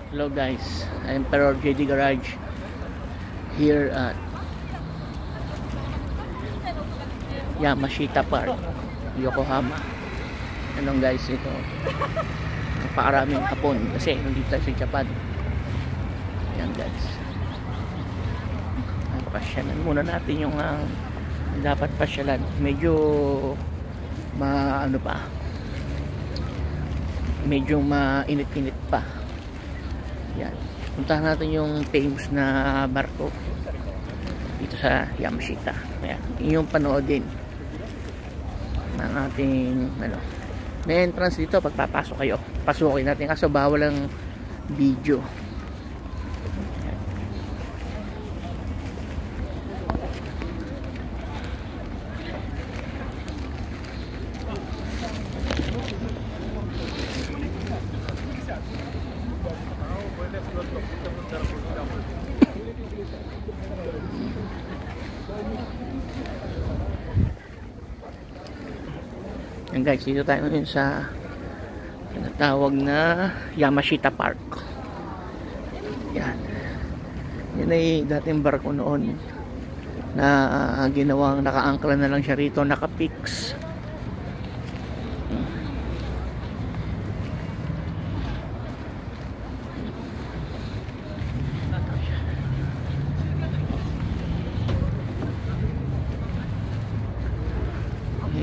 Hello guys, I'm Emperor JD Garage here at Yamashita Park, Yokohama. Anong guys, ito napakaraming Hapon kasi nandito tayo sa Japan. Yan guys, pasyalan muna natin yung dapat pasyalan. Medyo medyo mainit-init pa. Yan, puntahan natin yung famous na barko dito sa Yamashita. Ayan, yung panoodin ng ating may entrance dito pagpapasok kayo. Pasukin natin kaso bawal ang video. Yan guys, dito tayo ngayon sa tinatawag na Yamashita Park. Yan, yun ay dating barko noon na ginawang naka-angkla na lang siya rito, naka-fix.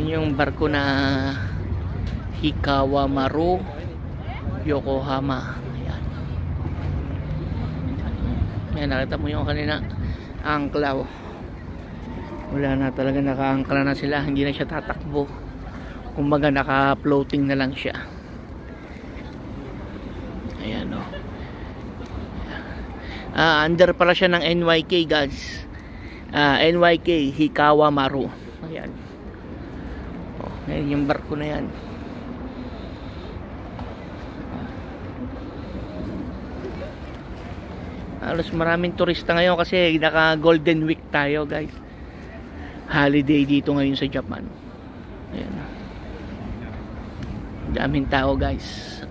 Yung barko na Hikawa Maru Yokohama. Ayan. Ayan, nakita mo yung kanina angkla. Wala na talaga, naka-angkla na sila, hindi na siya tatakbo, kumbaga naka-floating na lang siya. Ayan o. Under pala siya ng NYK guys. NYK Hikawa Maru. Ayan. Ngayon yung barko na yan. Halos maraming turista ngayon kasi naka Golden Week tayo guys. Holiday dito ngayon sa Japan. Ayan. Daming tao guys.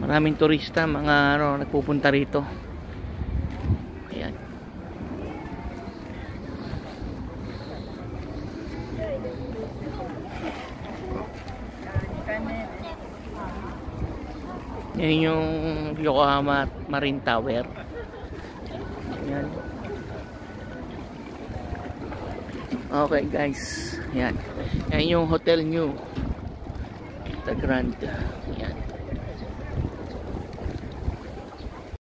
Maraming turista, mga nagpupunta rito. Ayan. Yan yung Yokohama Marine Tower. Yan. Okay guys, yan. Yan yung Hotel New The Grand. Yan.